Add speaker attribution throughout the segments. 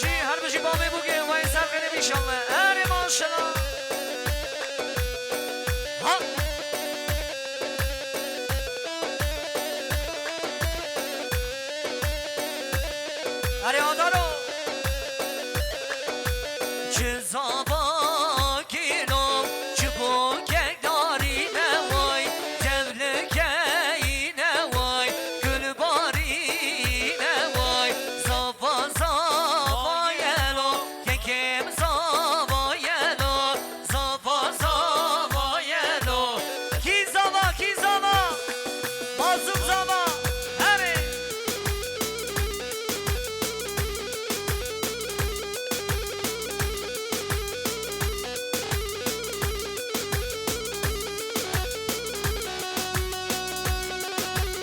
Speaker 1: هر بشی با می بگه و این سر کنیم انشالله اره ماشالله ها اره آدارو چه زابا گیرم چه بوگه داری نوای تبلکه نوای گلباری نوای زابا زابا یلو ککم زابا یلو زابا زابا یلو کی زابا مازم زابا هره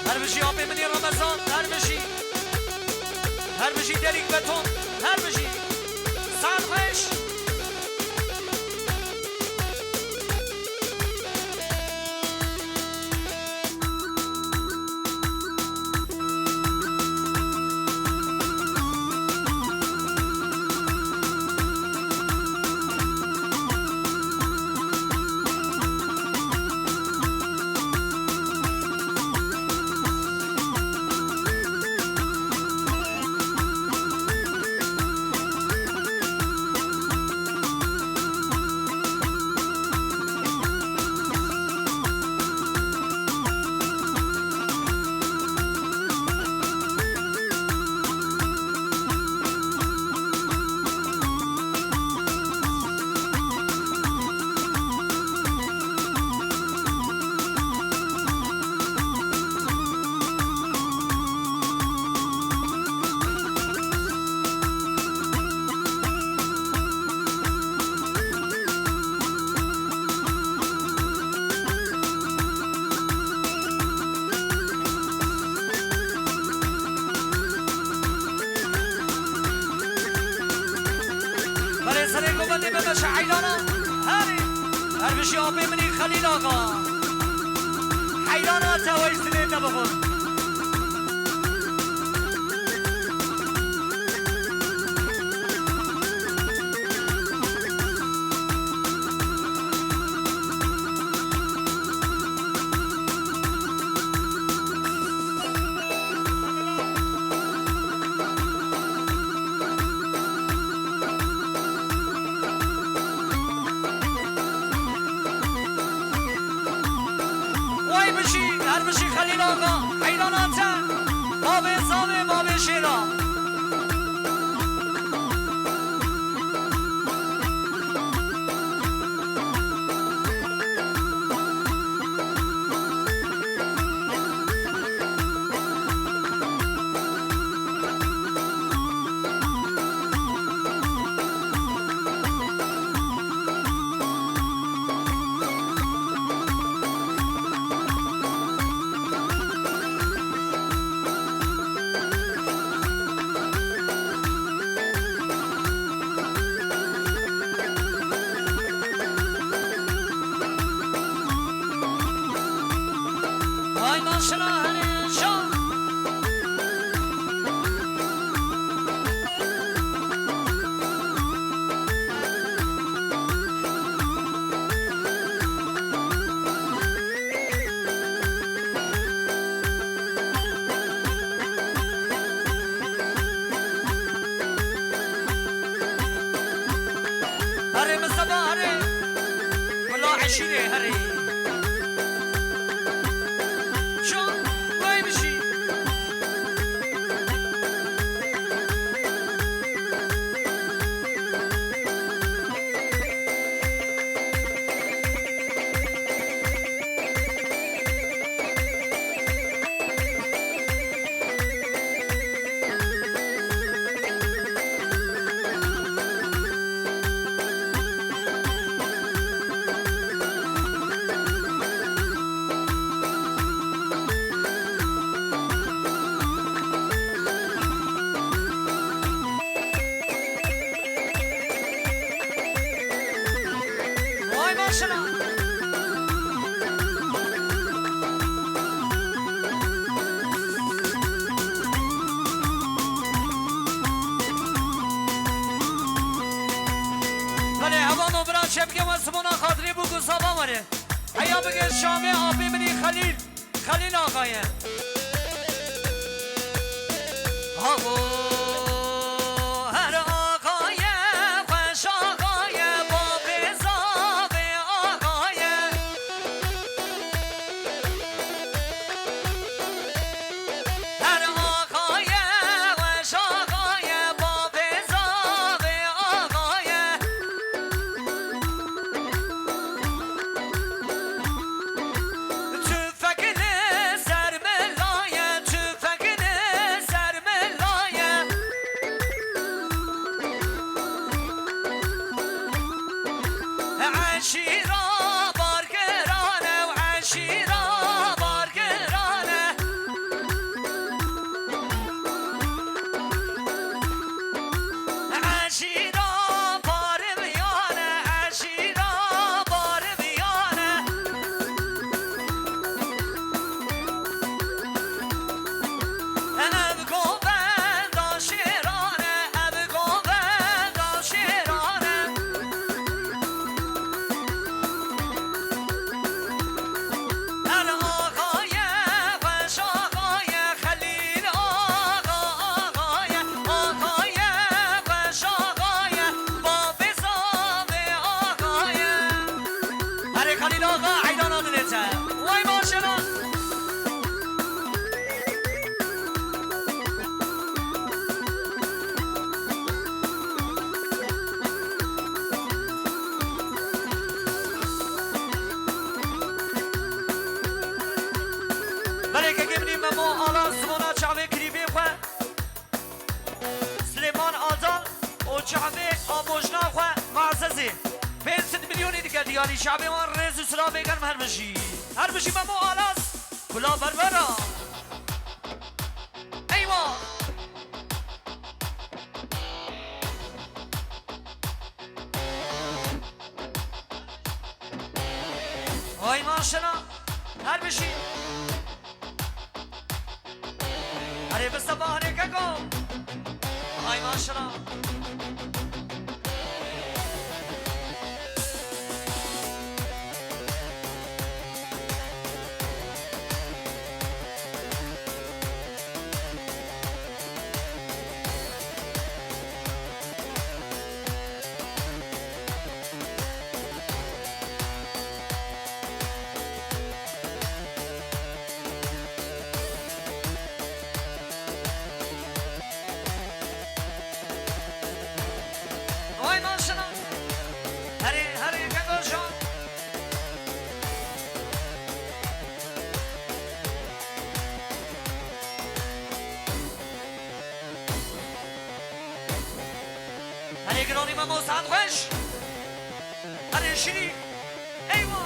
Speaker 1: هر بشی آبی منی رمضان هر بشی دریک بتون هر بشی سرخش برای سر گوبتی ببشه حیلانا هر بشی آبی منی خلیل آقا حیلانا توای سنه نبخون هر بشی خلیل آقا حیراناته باب زامه باب شیرا ay maşallah hani şan هري مصطفى هري والله عشيري هري بچه بگم از سمونا خاطری بگو صابا مره هیا بگه شامی آبی منی خلیل آقایه هر آقایه خوش آقایه با بزاق آقایه هر آقایه خوش آقایه با بزاق آقایه تفکر سرملایه تفکر سرملایه عشیرا بارگرانه و عشیرا بارگرانه عشیرا بار بیانه عشیرا بار بیانه اب گوبند آشیرانه اب گوبند آشیرانه هر آقایه خوش آقایه خلیل آقایه خوش آقایه با بزاق آقایه هر خلیل آقا عیدان آدنته وای ماشنا بله که گمنیم ما آلا سمونا چاوه کریبه خواه سلیمان آدال و چاوه آبوجنا خواه معززی 500 میلیونی دیگه دیاری شعبه ما رز و سلا بگرم هر بشی ما آلاس کلا بربرا ایوا وای ماشنا هر بشی अरे बस बाहर का को हाय माशाल्लाह وای ماشنا هری که گوشان هری گرانی ما موساد خوش هری شیری ایوا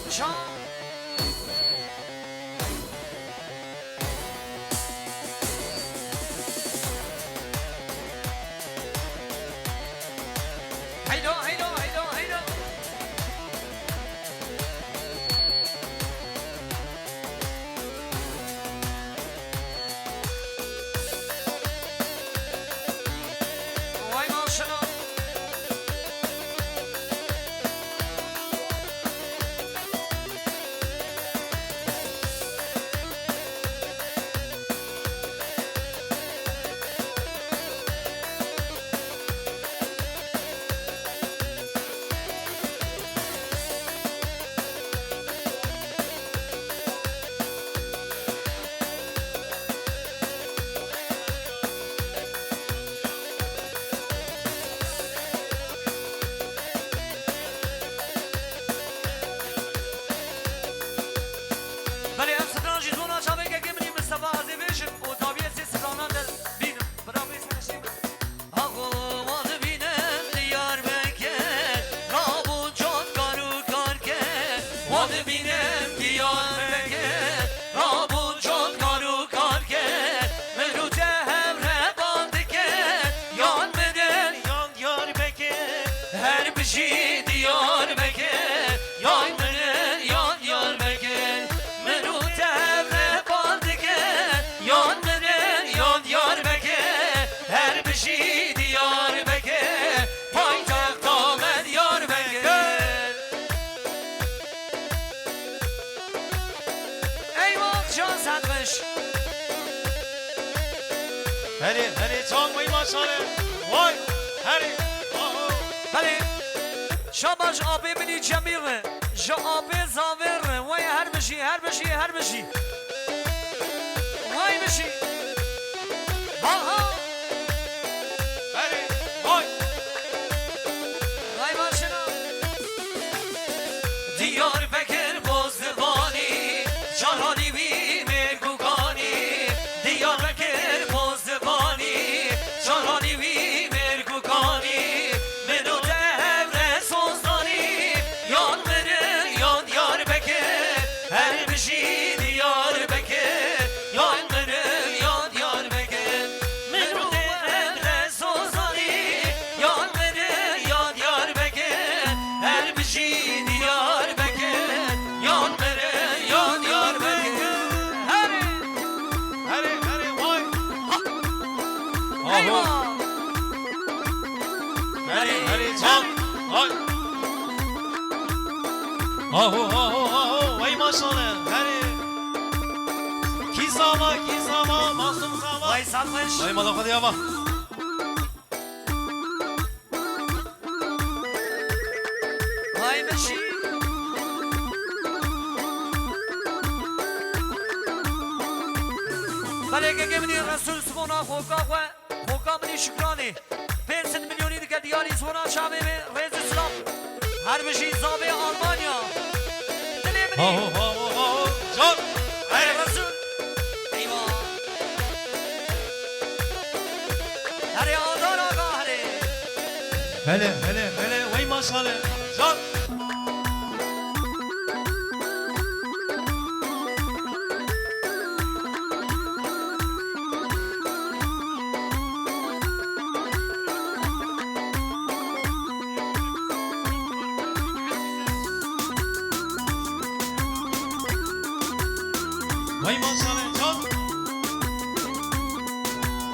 Speaker 1: شان هيدو واي ماشنا
Speaker 2: maşallah. Vay. Hadi.
Speaker 1: بله شاباش آبی منی جمیره جا آبی زاوره وای هر بشی هر بشی هر بشی وای بشی ها ها
Speaker 2: Hadi. Vay.
Speaker 1: وای ماشنا دیار بکر بازدبانی جانانی بی مرگوگانی دیار بکر بازدبانی جانانی بی مرگوگانی منو devre sozları yan verir yan yar bekir her bir şey diyar bekir yan verir yan yar bekir menü devre sozları yan verir yan yar bekir her bir şey diyar bekir yan verir yan yar bekir hadi
Speaker 2: Hadi. Hadi. Vay.
Speaker 1: eyvah
Speaker 2: Hadi. Hadi. Can. Vay. Ahu ahu ahu. Vay maşallah. Hadi. Kisama kisama masum sama.
Speaker 1: vay sarmış
Speaker 2: Vay malaka diye bak.
Speaker 1: vay bir şey بله که منی رسول سبونا خوکا منی شکرانی 500 میلیونی دیگه دیاری سبونا شعبه رئیس اسلام هر بشی زابه آلمانیا دلی منی
Speaker 2: Ahu ahu ahu. Can.
Speaker 1: ای
Speaker 2: Hadi.
Speaker 1: رسول ایوا هره آدار آقا هره
Speaker 2: Hele hele hele. Vay maşallah. Can. Vay maşallah. Can.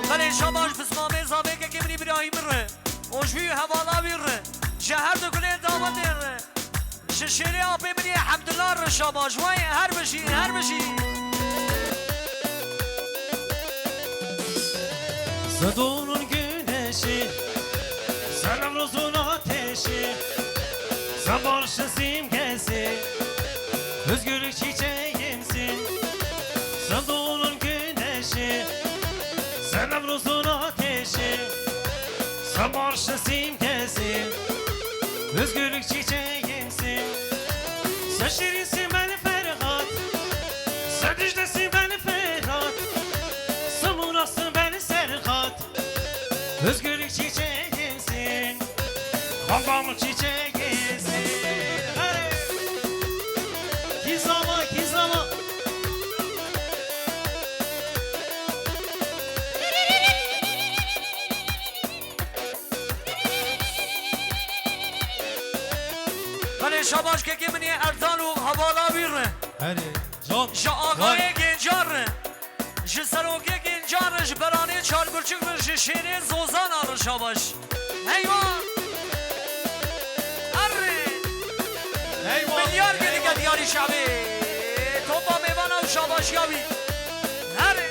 Speaker 1: بله شباش بسمامه زابه که منی براهیم ره اوشوی حوالا بیر ره شهر دو کلی دامن دیر ره ششیری آبی منی حمدالله ره شباش وای هر بشی هر بشی
Speaker 2: Zadonun güneşi, Sarımruzun ateşi, Zabarşı simgesi, özgürlük çiçeğimsin. Zadonun güneşi, Sarımruzun ateşi, Zabarşı simgesi, özgürlük çiçeğimsin. Sen şirinsin ben Ferhat, sen Dicle'sin ben Ferhat, sen Murat'sın ben Serhat. Özgürlük çiçeğimsin, babamın çiçeğisin. Hey! Kizama kizama.
Speaker 1: بله شباش که منی اردان و حوالا بیر ره
Speaker 2: Hadi can.
Speaker 1: جا آقای گنجار ره جا سروکی گنجار ره جا برانه چار برچک ره جا شیره زوزان آره شباش هیوان اره
Speaker 2: Eyvah.
Speaker 1: میلیار گلی که دیاری شبه توبا میوانا و شباش یابی اره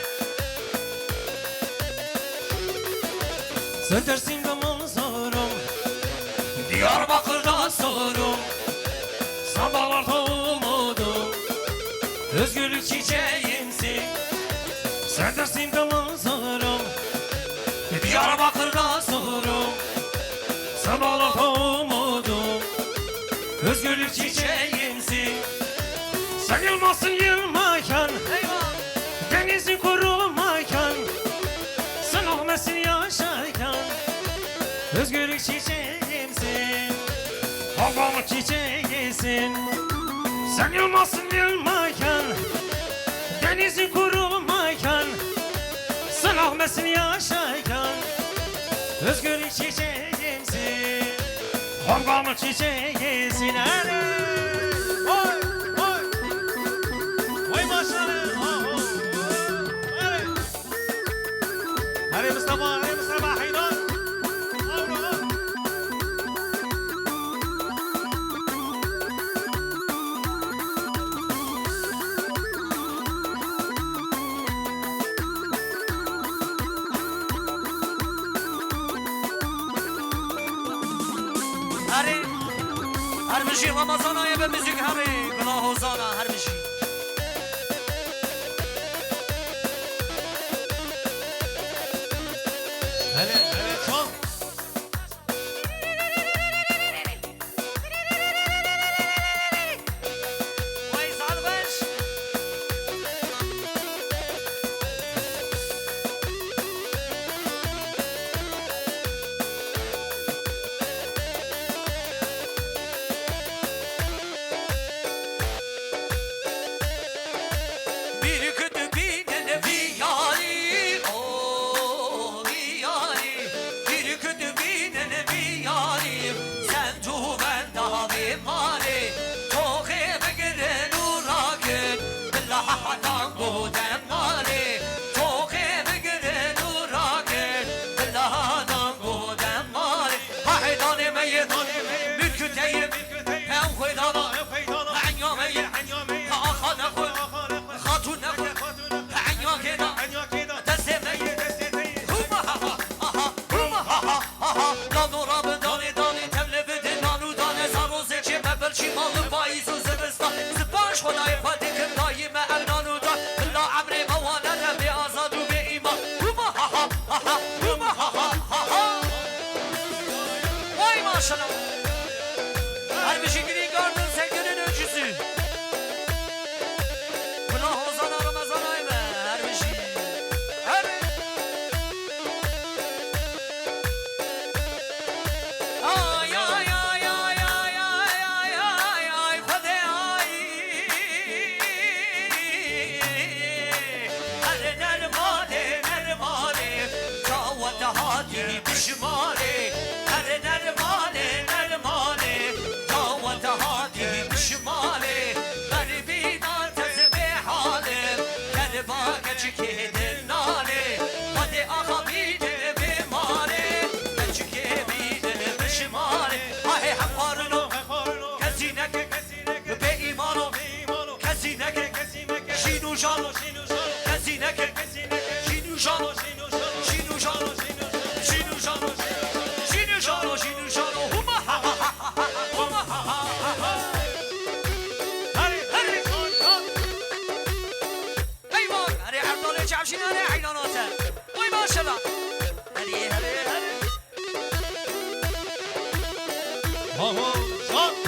Speaker 2: Sen Dersim'de manzaram, Diyarbakır'da sorum, sabahlarda umudum, özgürlük çiçeğimsin. Sen Dersim'de manzaram, Diyarbakır'da sorum, sabahlarda umudum, özgürlük çiçeğimsin. Sen yılmazsın yılmayan,
Speaker 1: eyvah
Speaker 2: denizin kurumayan, sen olmasın yaşayan, özgürlük çiçeğimsin, havamın çiçeğisin. Sen yılmazsın yılmayan, denizin kurumayan, sen olmasın yaşayan, özgürlük çiçeğimsin, havamın çiçeğisin. Oy, oy, oy maşallah. هري مصطفى هري مصطفى حيدر
Speaker 1: هری هر بشی رمضان های به موزیک هری گناه و زانا هر بشی
Speaker 2: هلا هلا شام
Speaker 1: وای زال بش bir kötü bir de bir yari o bir yari bir kötü bir de bir yari sen tu ben daha bir mari tohe begire nuraket billahadan bu demari tohe begire nuraket billahadan bu demari haydane meydane mülküteyim hem huydana عن يومي أخذ خاتون عنيا كده تسمي هما لا نورا بداني داني تملي بدي نانو داني زارو زيجي مبلشي مالو بايز وزبستا زباش خداي فاتك دايما أغنانو دا بلا عمري موانا ربي آزاد وبإيمان هما واي ما شاء الله her bir şekilde gördün sen günün öncüsü. Günah ozana Ramazan ayı be her bir şey. Her ay ay ay ay ay ay ay ay Hadi ay. Her nermale Davet hadi pişmane Her nermale Davet hadi pişmane Garibinan tezme halim Gerba geçikidin nane Hadi akabidin bimane Geçikidin pişmane Ahi haffarını Kesineke Be imano Kesineke Şinu jalo Kesineke Şinu jalo Şinu jalo Şinu jalo Şinu jalo Şinu jalo Huma ha ha ha ha Huma ha ha ha Hadi hadi Eyvah Hadi Abdullah Çavşin hadi hayranata Oy maşallah Hadi hadi hadi
Speaker 2: Bravo, şam